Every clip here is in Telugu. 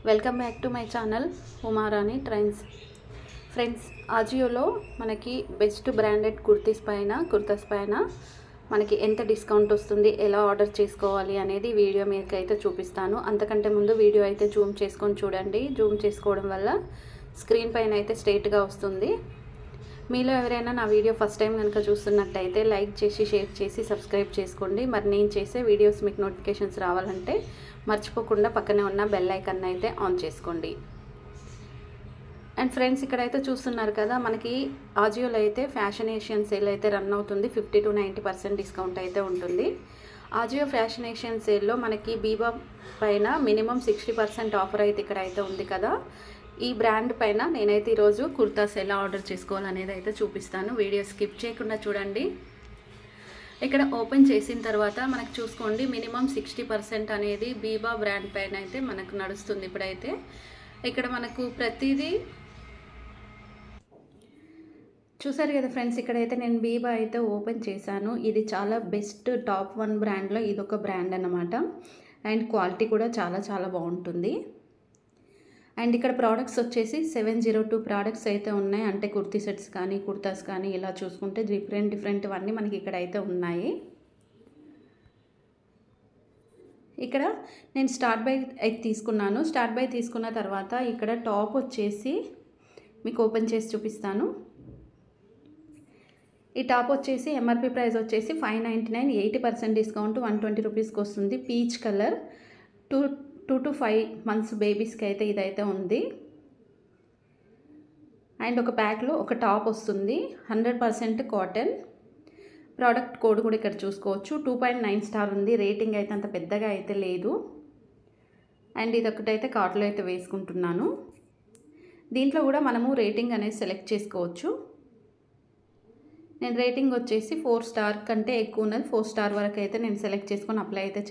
Welcome back to my channel Umarani trends. Friends, ఆజియోలో మనకి బెస్ట్ బ్రాండెడ్ కుర్తాస్ పైన మనకి ఎంత డిస్కౌంట్ వస్తుంది, ఎలా ఆర్డర్ చేసుకోవాలి అనేది వీడియో మీకు అయితే చూపిస్తాను. అంతకంటే ముందు వీడియో అయితే జూమ్ చేసుకొని చూడండి. జూమ్ చేసుకోవడం వల్ల స్క్రీన్ పైన అయితే స్ట్రైట్గా వస్తుంది. మీలో ఎవరైనా నా వీడియో ఫస్ట్ టైం కనుక చూస్తున్నట్టయితే లైక్ చేసి, షేర్ చేసి, సబ్స్క్రైబ్ చేసుకోండి. మరి నేను చేసే వీడియోస్ మీకు నోటిఫికేషన్స్ రావాలంటే మర్చిపోకుండా పక్కనే ఉన్న బెల్ ఐకాన్ అయితే ఆన్ చేసుకోండి. అండ్ ఫ్రెండ్స్, ఇక్కడైతే చూస్తున్నారు కదా, మనకి ఆజియోలో అయితే ఫ్యాషన్ ఏషియన్ సేల్ అయితే రన్ అవుతుంది. 50 to 90% డిస్కౌంట్ అయితే ఉంటుంది. ఆజియో ఫ్యాషన్ ఏషియన్ సేల్లో మనకి బీబా పైన మినిమం 60% ఆఫర్ అయితే ఇక్కడ అయితే ఉంది కదా. ఈ బ్రాండ్ పైన నేనైతే ఈరోజు కుర్తాస్ ఎలా ఆర్డర్ చేసుకోవాలనేది అయితే చూపిస్తాను. వీడియో స్కిప్ చేయకుండా చూడండి. ఇక్కడ ఓపెన్ చేసిన తర్వాత మనకు చూసుకోండి, మినిమం 60% అనేది బీబా బ్రాండ్ పైన అయితే మనకు నడుస్తుంది. ఇప్పుడైతే ఇక్కడ మనకు ప్రతిదీ చూసారు కదా ఫ్రెండ్స్. ఇక్కడైతే నేను బీబా అయితే ఓపెన్ చేశాను. ఇది చాలా బెస్ట్ టాప్ 1 బ్రాండ్లో ఇదొక బ్రాండ్ అన్నమాట. అండ్ క్వాలిటీ కూడా చాలా చాలా బాగుంటుంది. అండ్ ఇక్కడ ప్రోడక్ట్స్ వచ్చేసి 702 ప్రోడక్ట్స్ అయితే ఉన్నాయి. అంటే కుర్తీ సెట్స్ కానీ, కుర్తాస్ కానీ ఇలా చూసుకుంటే డిఫరెంట్ అన్నీ మనకి ఇక్కడ అయితే ఉన్నాయి. ఇక్కడ నేను స్టార్ట్ బై అయితే తీసుకున్నాను. స్టార్ట్ బై తీసుకున్న తర్వాత ఇక్కడ టాప్ వచ్చేసి మీకు ఓపెన్ చేసి చూపిస్తాను. ఈ టాప్ వచ్చేసి ఎంఆర్పి ప్రైస్ వచ్చేసి 599, 80% డిస్కౌంట్ 120 రూపీస్కి వస్తుంది. పీచ్ కలర్ 2 to 5 months బేబీస్కి అయితే ఇదైతే ఉంది. అండ్ ఒక ప్యాక్లో ఒక టాప్ వస్తుంది. 100% కాటన్. ప్రోడక్ట్ కోడ్ కూడా ఇక్కడ చూసుకోవచ్చు. 2.9 స్టార్ ఉంది. రేటింగ్ అయితే అంత పెద్దగా అయితే లేదు. అండ్ ఇదొకటైతే కార్ట్లో అయితే వేసుకుంటున్నాను. దీంట్లో కూడా మనము రేటింగ్ అనేది సెలెక్ట్ చేసుకోవచ్చు. నేను రేటింగ్ వచ్చేసి 4 స్టార్ కంటే ఎక్కువ ఉన్నది, 4 స్టార్ వరకు అయితే నేను సెలెక్ట్ చేసుకొని అప్లై అయితే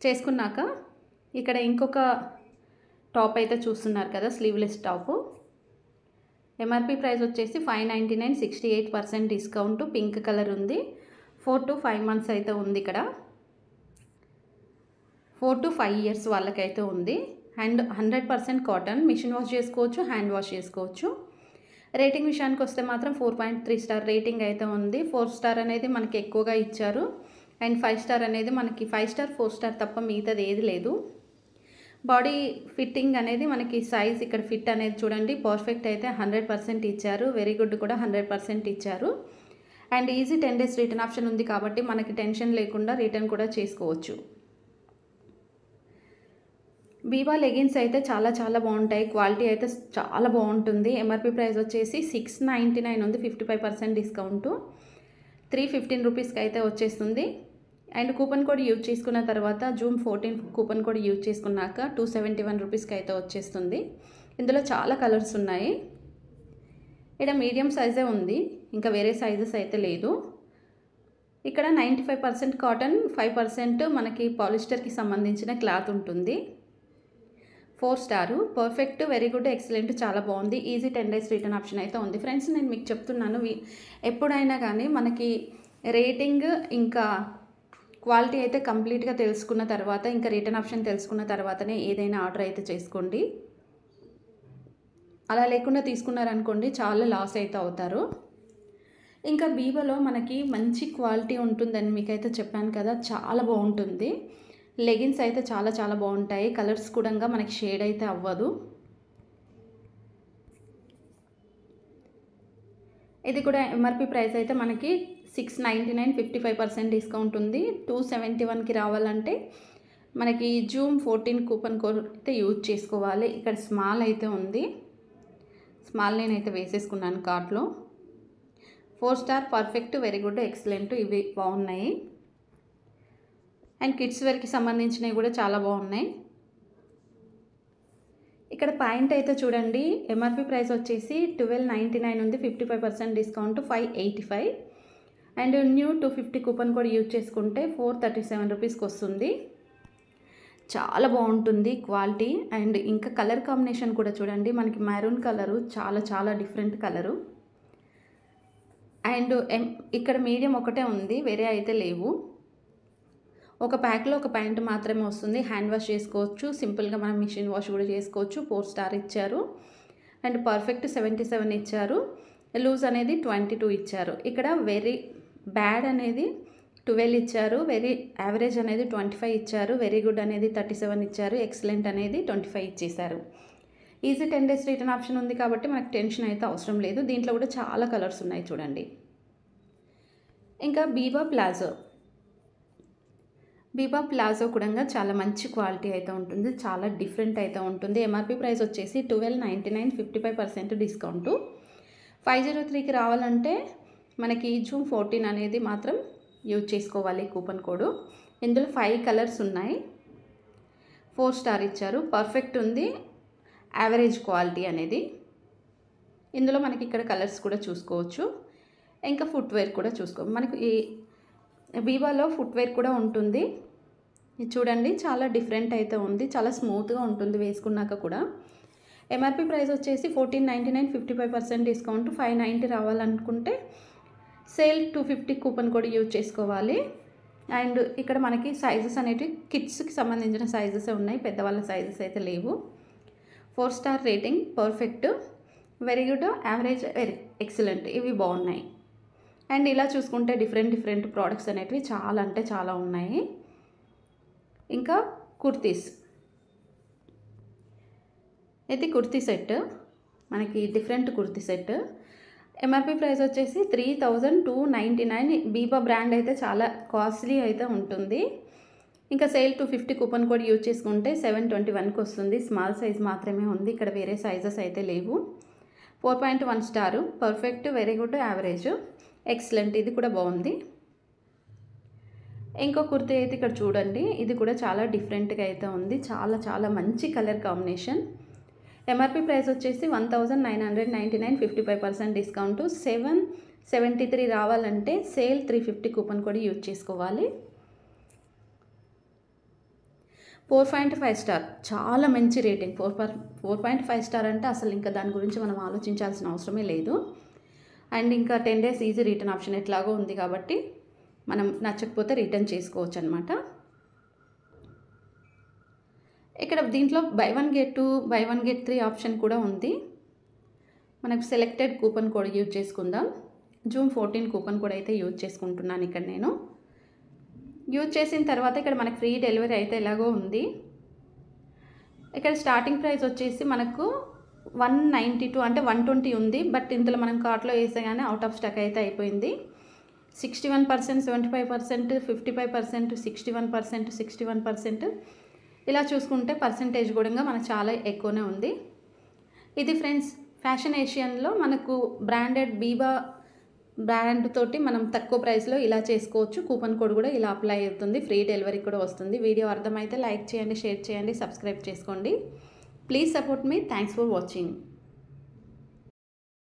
చేసుకున్నాక ఇక్కడ ఇంకొక టాప్ అయితే చూస్తున్నారు కదా, స్లీవ్లెస్ టాప్. ఎంఆర్పి ప్రైస్ వచ్చేసి 599, 68% డిస్కౌంట్. పింక్ కలర్ ఉంది. 4 to 5 months అయితే ఉంది. ఇక్కడ 4 to 5 years వాళ్ళకైతే ఉంది. And 100% cotton. మిషన్ వాష్ చేసుకోవచ్చు, హ్యాండ్ వాష్ చేసుకోవచ్చు. రేటింగ్ విషయానికి వస్తే మాత్రం 4.3 స్టార్ రేటింగ్ అయితే ఉంది. 4 స్టార్ అనేది మనకి ఎక్కువగా ఇచ్చారు. అండ్ 5 స్టార్ అనేది మనకి 5 స్టార్ 4 స్టార్ తప్ప మిగతాది ఏది లేదు. బాడీ ఫిట్టింగ్ అనేది మనకి సైజ్ ఇక్కడ ఫిట్ అనేది చూడండి, పర్ఫెక్ట్ అయితే 100% ఇచ్చారు. వెరీ గుడ్ కూడా 100% ఇచ్చారు. And easy 10 days return option ఉంది కాబట్టి మనకి టెన్షన్ లేకుండా రిటర్న్ కూడా చేసుకోవచ్చు. బీబా లెగిన్స్ అయితే చాలా చాలా బాగుంటాయి. క్వాలిటీ అయితే చాలా బాగుంటుంది. ఎంఆర్పి ప్రైస్ వచ్చేసి 699 ఉంది. 55% డిస్కౌంట్ 315 రూపీస్కి అయితే వచ్చేస్తుంది. అండ్ కూపన్ కోడ్ యూజ్ చేసుకున్న తర్వాత జూన్ 14 కూపన్ కోడ్ యూజ్ చేసుకున్నాక 271 రూపీస్కి అయితే వచ్చేస్తుంది. ఇందులో చాలా కలర్స్ ఉన్నాయి. ఇక్కడ మీడియం సైజే ఉంది, ఇంకా వేరే సైజెస్ అయితే లేదు. ఇక్కడ 95% కాటన్, 5% మనకి పాలిస్టర్కి సంబంధించిన క్లాత్ ఉంటుంది. 4 star. Perfect, very good, excellent, చాలా బాగుంది. ఈజీ 10 days రిటర్న్ ఆప్షన్ అయితే ఉంది. ఫ్రెండ్స్, నేను మీకు చెప్తున్నాను, ఎప్పుడైనా కానీ మనకి రేటింగ్ ఇంకా క్వాలిటీ అయితే కంప్లీట్గా తెలుసుకున్న తర్వాత, ఇంకా రిటర్న్ ఆప్షన్ తెలుసుకున్న తర్వాతనే ఏదైనా ఆర్డర్ అయితే చేసుకోండి. అలా లేకుండా తీసుకున్నారనుకోండి చాలా లాస్ అయితే అవుతారు. ఇంకా బీబాలో మనకి మంచి క్వాలిటీ ఉంటుందని మీకైతే చెప్పాను కదా, చాలా బాగుంటుంది. లెగిన్స్ అయితే చాలా చాలా బాగుంటాయి. కలర్స్ కూడా మనకి షేడ్ అయితే అవ్వదు. ఇది కూడా ఎంఆర్పి ప్రైస్ అయితే మనకి 699, 55% డిస్కౌంట్ ఉంది. 271కి రావాలంటే మనకి జూన్ 14 కూపన్ కోడ్ అయితే యూజ్ చేసుకోవాలి. ఇక్కడ స్మాల్ అయితే ఉంది. స్మాల్ నేనైతే వేసేసుకున్నాను కార్ట్లో. 4 star, perfect, very good, excellent, ఇవి బాగున్నాయి. అండ్ కిడ్స్ వేర్కి సంబంధించినవి కూడా చాలా బాగున్నాయి. ఇక్కడ ప్యాంట్ అయితే చూడండి, ఎంఆర్పి ప్రైస్ వచ్చేసి 1299 ఉంది. 55% discount 585. And new 250 coupon code use చేసుకుంటే 437 రూపీస్కి వస్తుంది. చాలా బాగుంటుంది క్వాలిటీ. అండ్ ఇంకా కలర్ కాంబినేషన్ కూడా చూడండి, మనకి మెరూన్ కలరు చాలా చాలా డిఫరెంట్ కలరు. అండ్ ఇక్కడ మీడియం ఒకటే ఉంది, వేరే అయితే లేవు. ఒక ప్యాక్లో ఒక ప్యాంట్ మాత్రమే వస్తుంది. హ్యాండ్ వాష్ చేసుకోవచ్చు, సింపుల్గా మనం మిషన్ వాష్ కూడా చేసుకోవచ్చు. 4 స్టార్ ఇచ్చారు. అండ్ పర్ఫెక్ట్ 77 ఇచ్చారు. లూజ్ అనేది 22 ఇచ్చారు. ఇక్కడ వెరీ బ్యాడ్ అనేది 12 ఇచ్చారు. వెరీ యావరేజ్ అనేది 25 ఇచ్చారు. వెరీ గుడ్ అనేది 37 ఇచ్చారు. ఎక్సలెంట్ అనేది 25 ఇచ్చేసారు. ఈజీ 10 days రిటర్న్ ఆప్షన్ ఉంది కాబట్టి మనకు టెన్షన్ అయితే అవసరం లేదు. దీంట్లో కూడా చాలా కలర్స్ ఉన్నాయి చూడండి. ఇంకా బీబా ప్లాజో కూడా చాలా మంచి క్వాలిటీ అయితే ఉంటుంది, చాలా డిఫరెంట్ అయితే ఉంటుంది. ఎంఆర్పి ప్రైస్ వచ్చేసి 1299, 55% డిస్కౌంట్. 503కి రావాలంటే మనకి జూన్ 14 అనేది మాత్రం యూజ్ చేసుకోవాలి కూపన్ కోడ్. ఇందులో 5 కలర్స్ ఉన్నాయి. 4 స్టార్ ఇచ్చారు. పర్ఫెక్ట్ ఉంది, యావరేజ్ క్వాలిటీ అనేది. ఇందులో మనకి ఇక్కడ కలర్స్ కూడా చూసుకోవచ్చు. ఇంకా ఫుట్వేర్ కూడా మనకు ఈ బీబాలో ఫుట్వేర్ కూడా ఉంటుంది. ఇది చూడండి, చాలా డిఫరెంట్ అయితే ఉంది, చాలా స్మూత్గా ఉంటుంది వేసుకున్నాక కూడా. ఎంఆర్పి ప్రైస్ వచ్చేసి 1499, 55% డిస్కౌంట్. 590 రావాలనుకుంటే సేల్ 250 కూపన్ కోడ్ యూజ్ చేసుకోవాలి. అండ్ ఇక్కడ మనకి సైజెస్ అనేవి కిడ్స్కి సంబంధించిన సైజెస్ ఉన్నాయి, పెద్దవాళ్ళ సైజెస్ అయితే లేవు. 4 star rating, perfect, very good, average, very excellent, ఇవి బాగున్నాయి. అండ్ ఇలా చూసుకుంటే డిఫరెంట్ ప్రోడక్ట్స్ అనేటివి చాలా అంటే చాలా ఉన్నాయి. ఇంకా కుర్తీస్, ఇది కుర్తీ సెట్, మనకి different kurti set. MRP price వచ్చేసి 3299. బీబా బ్రాండ్ అయితే చాలా కాస్ట్లీ అయితే ఉంటుంది. ఇంకా సేల్ 250 కూపన్ కోడ్ యూజ్ చేసుకుంటే 721కి వస్తుంది. స్మాల్ సైజ్ మాత్రమే ఉంది, ఇక్కడ వేరే సైజెస్ అయితే లేవు. 4.1 star, perfect, very good, average, excellent, ఇది కూడా బాగుంది. ఇంకో కుర్తీ అయితే ఇక్కడ చూడండి, ఇది కూడా చాలా డిఫరెంట్గా అయితే ఉంది, చాలా మంచి కలర్ కాంబినేషన్. ఎంఆర్పి ప్రైస్ వచ్చేసి 1999, 55% డిస్కౌంట్. 773 రావాలంటే సేల్ 350 కూపన్ కోడ్ యూజ్ చేసుకోవాలి. 4.5 స్టార్, చాలా మంచి రేటింగ్. 4.5 స్టార్ అంటే అసలు ఇంకా దాని గురించి మనం ఆలోచించాల్సిన అవసరమే లేదు. అండ్ ఇంకా 10 days ఈజీ రిటర్న్ ఆప్షన్ ఎట్లాగో ఉంది కాబట్టి మనం నచ్చకపోతే రిటర్న్ చేసుకోవచ్చు అనమాట. ఇక్కడ దీంట్లో by 1 get 2, by 1 get 3 option కూడా ఉంది. మనకు సెలెక్టెడ్ కూపన్ కోడ్ యూజ్ చేసుకుందాం. జూన్ 14 కూపన్ కోడ్ అయితే యూజ్ చేసుకుంటున్నాను ఇక్కడ నేను. యూజ్ చేసిన తర్వాత ఇక్కడ మనకు ఫ్రీ డెలివరీ అయితే ఎలాగో ఉంది. ఇక్కడ స్టార్టింగ్ ప్రైస్ వచ్చేసి మనకు 192 అంటే 120 ఉంది. బట్ ఇందులో మనం కార్ట్లో వేసేగానే అవుట్ ఆఫ్ స్టాక్ అయితే అయిపోయింది. 61%, 75%, 55%, 61%, 61%, ఇలా చూసుకుంటే పర్సంటేజ్ కూడా మనకు చాలా ఎక్కువనే ఉంది. ఇది ఫ్రెండ్స్ ఫ్యాషన్ ఏషియన్లో మనకు బ్రాండెడ్ బీబా బ్రాండ్ తోటి మనం తక్కువ ప్రైస్లో ఇలా చేసుకోవచ్చు. కూపన్ కోడ్ కూడా ఇలా అప్లై అవుతుంది, ఫ్రీ డెలివరీ కూడా వస్తుంది. వీడియో అర్థమైతే లైక్ చేయండి, షేర్ చేయండి, సబ్స్క్రైబ్ చేసుకోండి. Please support me. Thanks for watching.